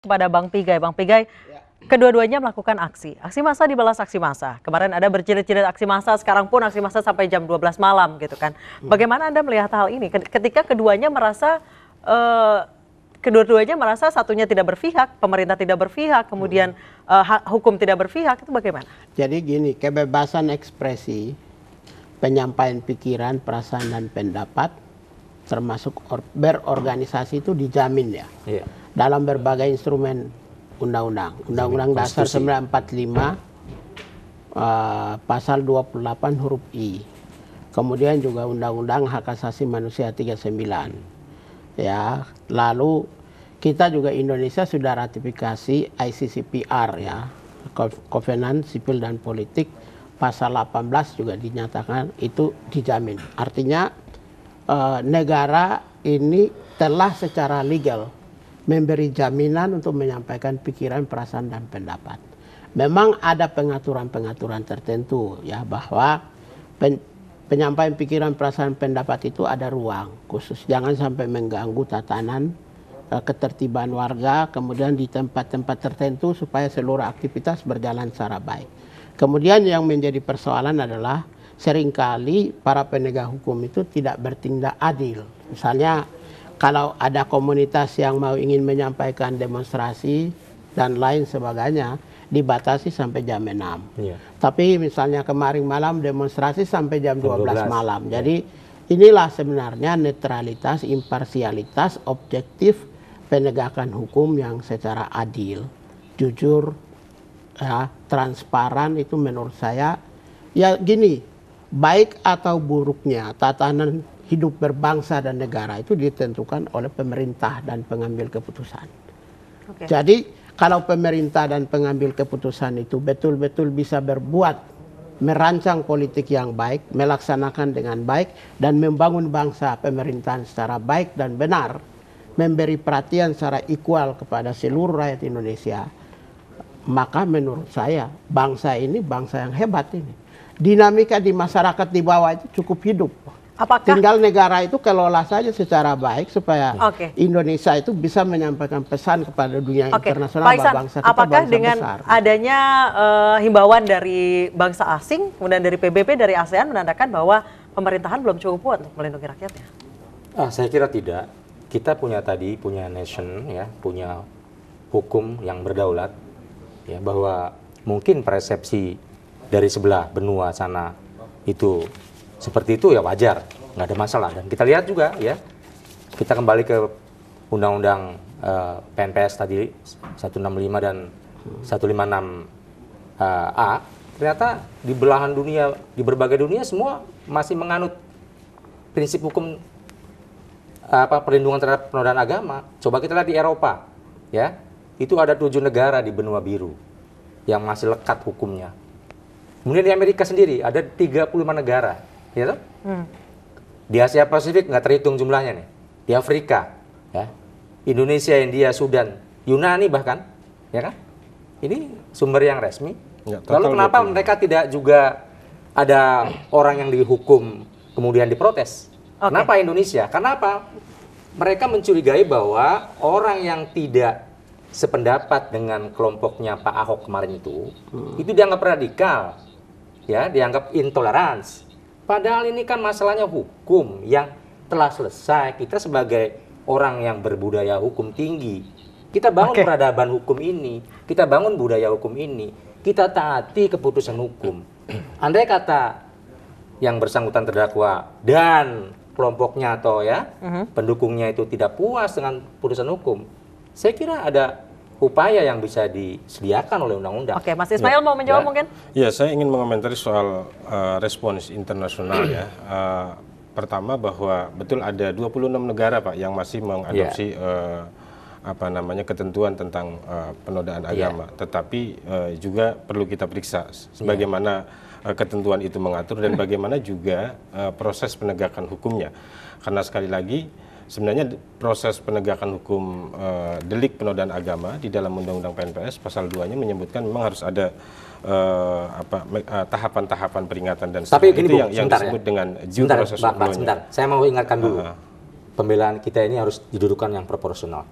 Kepada Bang Pigai. Bang Pigai, kedua-duanya melakukan aksi. Aksi massa dibalas aksi massa. Kemarin ada berjilid-jilid aksi massa, sekarang pun aksi massa sampai jam 12 malam gitu kan. Bagaimana Anda melihat hal ini ketika keduanya merasa satunya tidak berpihak, pemerintah tidak berpihak, kemudian hukum tidak berpihak, itu bagaimana? Jadi gini, kebebasan ekspresi, penyampaian pikiran, perasaan dan pendapat termasuk berorganisasi itu dijamin ya. Iya. Dalam berbagai instrumen undang-undang. Undang-Undang Dasar 1945 pasal 28 huruf I. Kemudian juga Undang-Undang Hak Asasi Manusia 39. Ya, lalu kita juga Indonesia sudah ratifikasi ICCPR ya. Covenant Sipil dan Politik pasal 18 juga dinyatakan itu dijamin. Artinya negara ini telah secara legal memberi jaminan untuk menyampaikan pikiran, perasaan, dan pendapat. Memang ada pengaturan-pengaturan tertentu ya bahwa penyampaian pikiran, perasaan, pendapat itu ada ruang khusus. Jangan sampai mengganggu tatanan ketertiban warga, kemudian di tempat-tempat tertentu supaya seluruh aktivitas berjalan secara baik. Kemudian yang menjadi persoalan adalah seringkali para penegak hukum itu tidak bertindak adil. Misalnya kalau ada komunitas yang mau ingin menyampaikan demonstrasi dan lain sebagainya, dibatasi sampai jam 6. Iya. Tapi misalnya kemarin malam demonstrasi sampai jam 12 malam. Jadi inilah sebenarnya netralitas, imparsialitas, objektif penegakan hukum yang secara adil, jujur, ya, transparan itu menurut saya, ya gini, baik atau buruknya tatanan hidup berbangsa dan negara itu ditentukan oleh pemerintah dan pengambil keputusan. Okay. Jadi kalau pemerintah dan pengambil keputusan itu betul-betul bisa berbuat, merancang politik yang baik, melaksanakan dengan baik, dan membangun bangsa pemerintahan secara baik dan benar, memberi perhatian secara equal kepada seluruh rakyat Indonesia, maka menurut saya bangsa ini bangsa yang hebat ini. Dinamika di masyarakat di bawah itu cukup hidup. Apakah tinggal negara itu kelola saja secara baik supaya Indonesia itu bisa menyampaikan pesan kepada dunia internasional bahwa bangsa kita apakah bangsa dengan besar. Adanya himbauan dari bangsa asing, kemudian dari PBB, dari ASEAN menandakan bahwa pemerintahan belum cukup kuat untuk melindungi rakyatnya? Saya kira tidak. Kita punya nation ya, punya hukum yang berdaulat ya, bahwa mungkin persepsi dari sebelah benua sana itu seperti itu ya wajar, nggak ada masalah. Dan kita lihat juga ya, kita kembali ke Undang-Undang PNPS tadi 165 dan 156A, ternyata di belahan dunia, di berbagai dunia semua masih menganut prinsip hukum perlindungan terhadap penodaan agama. Coba kita lihat di Eropa, ya, itu ada 7 negara di benua biru yang masih lekat hukumnya. Kemudian di Amerika sendiri ada 35 negara. Ya, di Asia Pasifik nggak terhitung jumlahnya nih. Di Afrika, ya, Indonesia, India, Sudan, Yunani bahkan, ya kan? Ini sumber yang resmi. Ya, lalu kenapa mereka tidak juga ada orang yang dihukum kemudian diprotes? Kenapa Indonesia? Karena apa? Mereka mencurigai bahwa orang yang tidak sependapat dengan kelompoknya Pak Ahok kemarin itu dianggap radikal, ya, dianggap intoleransi. Padahal ini kan masalahnya hukum yang telah selesai. Kita sebagai orang yang berbudaya hukum tinggi, kita bangun peradaban hukum ini, kita bangun budaya hukum ini, kita taati keputusan hukum. Andai kata yang bersangkutan terdakwa dan kelompoknya atau ya pendukungnya itu tidak puas dengan putusan hukum, saya kira ada upaya yang bisa disediakan oleh undang-undang. Oke, Mas Ismail mau menjawab mungkin? Ya, saya ingin mengomentari soal respons internasional ya. Pertama bahwa betul ada 26 negara Pak yang masih mengadopsi ketentuan tentang penodaan agama. Tetapi juga perlu kita periksa sebagaimana ketentuan itu mengatur dan bagaimana juga proses penegakan hukumnya. Karena sekali lagi sebenarnya proses penegakan hukum delik penodaan agama di dalam Undang-Undang PNPS pasal 2-nya menyebutkan memang harus ada tahapan-tahapan peringatan dan seterusnya itu yang disebut dengan due process of law-nya. Sebentar, saya mau ingatkan dulu. Pembelaan kita ini harus didudukan yang proporsional.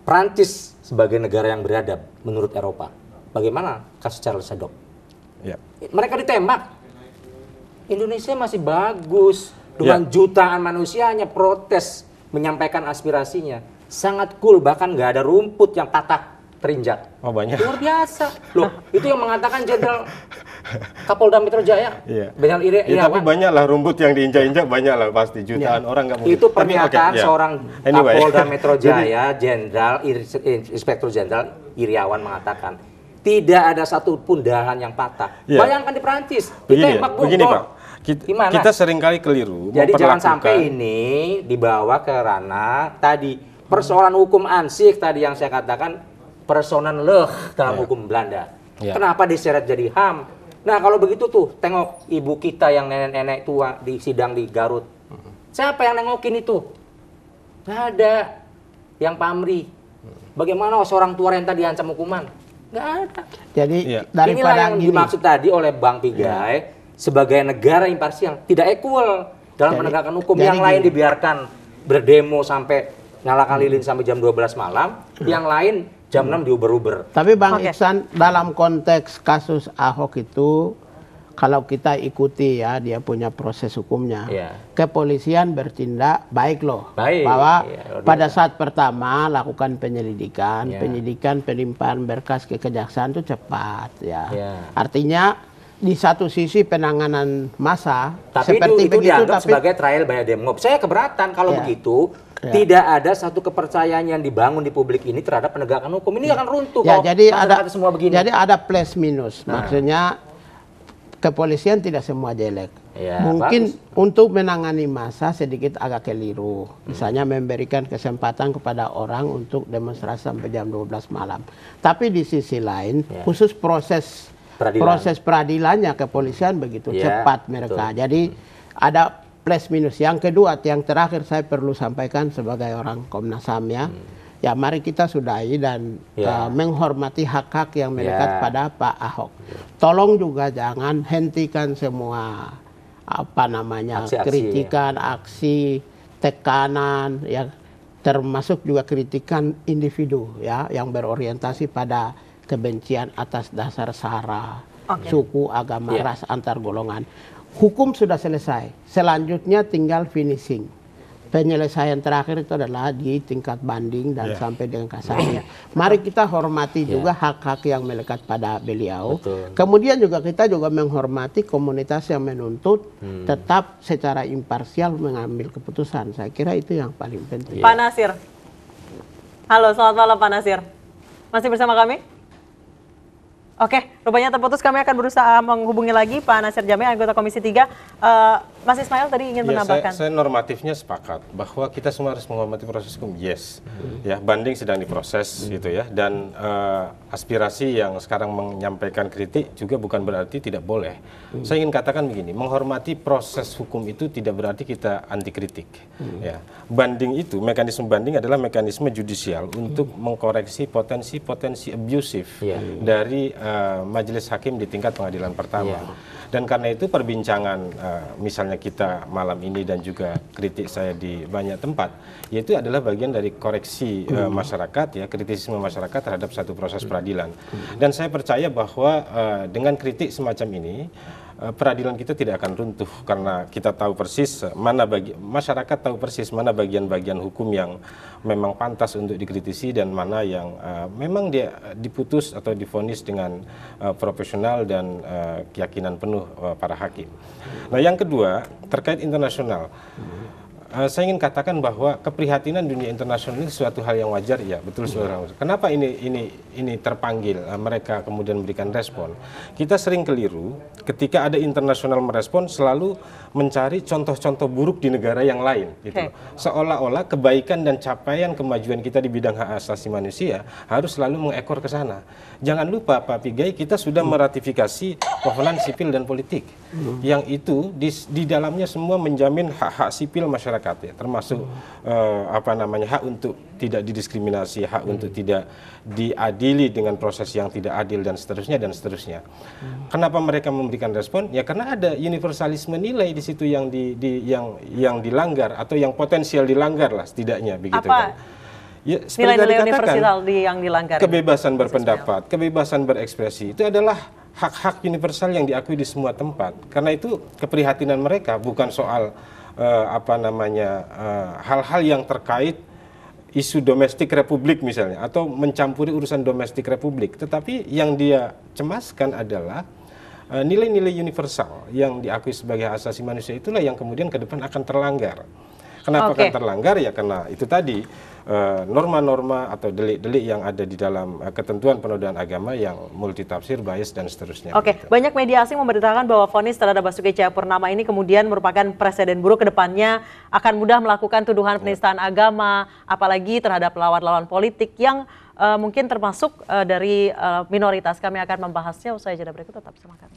Prancis sebagai negara yang beradab menurut Eropa. Bagaimana kasus Charles Hebdo? Ya. Mereka ditembak. Indonesia masih bagus dengan jutaan manusianya protes menyampaikan aspirasinya. Sangat cool, bahkan nggak ada rumput yang patah terinjak. Oh, banyak. Luar biasa. Loh, itu yang mengatakan Jenderal Kapolda Metro Jaya. Iya. Jenderal Ya, tapi Irawan. banyak lah rumput yang diinjak-injak, banyak lah pasti jutaan orang nggak mungkin. Itu Tapi, pernyataan oke, ya. seorang Anyway. Kapolda Metro Jaya, Jenderal Inspektur Jenderal Iriawan mengatakan tidak ada satupun dahan yang patah. Iya. Bayangkan di Prancis, Begini, ditembak begini bom. Pak. Gimana? Kita seringkali keliru. Jadi jangan memperlakukan- sampai ini dibawa ke ranah tadi persoalan hukum ansih tadi yang saya katakan personen leh dalam hukum Belanda. Ya. Kenapa diseret jadi HAM? Nah kalau begitu tuh tengok ibu kita yang nenek-nenek tua di sidang di Garut. Siapa yang nengokin itu? Nggak ada. Yang pamri. Bagaimana seorang tua renta diancam hukuman? Nggak ada. Jadi Iya. Inilah daripada yang gini, dimaksud tadi oleh Bang Pigai sebagai negara imparsial, tidak equal dalam Jadi- penegakan hukum. jadi Yang lain gini. dibiarkan berdemo sampai nyalakan lilin sampai jam 12 malam, yang lain jam 6 diuber-uber. tapi Bang Oke. Iksan dalam konteks kasus Ahok itu kalau kita ikuti ya dia punya proses hukumnya, Iya. kepolisian bertindak baik loh, Baik, bahwa iya, luar pada biasa. saat pertama lakukan penyelidikan, Iya. penyidikan pelimpahan berkas ke kejaksaan itu cepat ya, Iya. artinya di satu sisi penanganan massa Tapi seperti itu begitu, dianggap tapi sebagai trial by demop. Saya keberatan kalau Ya. begitu. Ya. Tidak ada satu kepercayaan yang dibangun di publik ini terhadap penegakan hukum. Ini akan runtuh ya kalau jadi ada kata semua begini. jadi ada plus minus, Nah. maksudnya kepolisian tidak semua jelek. Ya, Mungkin bagus. untuk menangani massa sedikit agak keliru. Misalnya memberikan kesempatan kepada orang untuk demonstrasi sampai jam 12 malam. Tapi di sisi lain, Ya. khusus proses peradilannya kepolisian begitu Ya, cepat mereka. betul. Jadi ada plus minus. Yang kedua, yang terakhir saya perlu sampaikan sebagai orang Komnas HAM ya. Ya mari kita sudahi dan Ya. menghormati hak-hak yang melekat Ya. pada Pak Ahok. Tolong juga jangan hentikan semua apa namanya Aksi-aksi, kritikan, aksi, tekanan, ya termasuk juga kritikan individu ya yang berorientasi pada kebencian atas dasar sara, Oke. suku, agama, Ya. ras, antar golongan. Hukum sudah selesai. Selanjutnya tinggal finishing. Penyelesaian terakhir itu adalah di tingkat banding dan Ya. sampai dengan kasasi. Mari kita hormati Ya. juga hak-hak yang melekat pada beliau. Betul. Kemudian juga kita juga menghormati komunitas yang menuntut tetap secara imparsial mengambil keputusan. Saya kira itu yang paling penting. Pak Nasir. Halo, selamat malam Pak Nasir. Masih bersama kami? Oke, rupanya terputus. Kami akan berusaha menghubungi lagi Pak Nasir Jamil, anggota Komisi 3. Mas Ismail tadi ingin Ya, menambahkan. saya normatifnya sepakat bahwa kita semua harus menghormati proses hukum. Yes, ya banding sedang diproses gitu ya, dan aspirasi yang sekarang menyampaikan kritik juga bukan berarti tidak boleh. Saya ingin katakan begini, menghormati proses hukum itu tidak berarti kita anti kritik. Ya, banding itu, mekanisme banding adalah mekanisme judicial untuk mengkoreksi potensi-potensi abusive Iya. dari majelis hakim di tingkat pengadilan pertama. Iya. Dan karena itu perbincangan misalnya kita malam ini dan juga kritik saya di banyak tempat, yaitu adalah bagian dari koreksi masyarakat ya, kritisisme masyarakat terhadap satu proses peradilan. Dan saya percaya bahwa dengan kritik semacam ini peradilan kita tidak akan runtuh karena kita tahu persis masyarakat tahu persis mana bagian-bagian hukum yang memang pantas untuk dikritisi dan mana yang memang dia diputus atau divonis dengan profesional dan keyakinan penuh para hakim. Nah, yang kedua terkait internasional. Saya ingin katakan bahwa keprihatinan dunia internasional ini suatu hal yang wajar, ya betul saudara. Kenapa ini terpanggil mereka kemudian memberikan respon? Kita sering keliru ketika ada internasional merespon selalu mencari contoh-contoh buruk di negara yang lain, gitu. Seolah-olah kebaikan dan capaian kemajuan kita di bidang hak asasi manusia harus selalu mengekor ke sana. Jangan lupa Pak Pigai, kita sudah meratifikasi Kovenant Sipil dan Politik, yang itu di dalamnya semua menjamin hak-hak sipil masyarakat. Ya, termasuk hak untuk tidak didiskriminasi, hak untuk tidak diadili dengan proses yang tidak adil dan seterusnya dan seterusnya. Kenapa mereka memberikan respon? Ya karena ada universalisme nilai di situ yang dilanggar atau yang potensial dilanggar lah setidaknya begitu Apa? kan. Ya, seperti Nilai-nilai tadi katakan, universal yang dilanggar. kebebasan berpendapat, kebebasan berekspresi itu adalah hak-hak universal yang diakui di semua tempat. Karena itu keprihatinan mereka bukan soal hal-hal yang terkait isu domestik republik misalnya, atau mencampuri urusan domestik republik, tetapi yang dia cemaskan adalah nilai-nilai universal yang diakui sebagai hak asasi manusia itulah yang kemudian ke depan akan terlanggar. Kenapa akan terlanggar? Ya karena itu tadi norma-norma atau delik-delik yang ada di dalam ketentuan penodaan agama yang multitafsir, bias dan seterusnya. Oke, banyak media asing memberitakan bahwa vonis terhadap Basuki Cahayapurnama ini kemudian merupakan presiden buruk ke depannya, akan mudah melakukan tuduhan penistaan agama, apalagi terhadap lawan-lawan politik yang mungkin termasuk dari minoritas. Kami akan membahasnya usai jeda berikut, tetap bersama kami.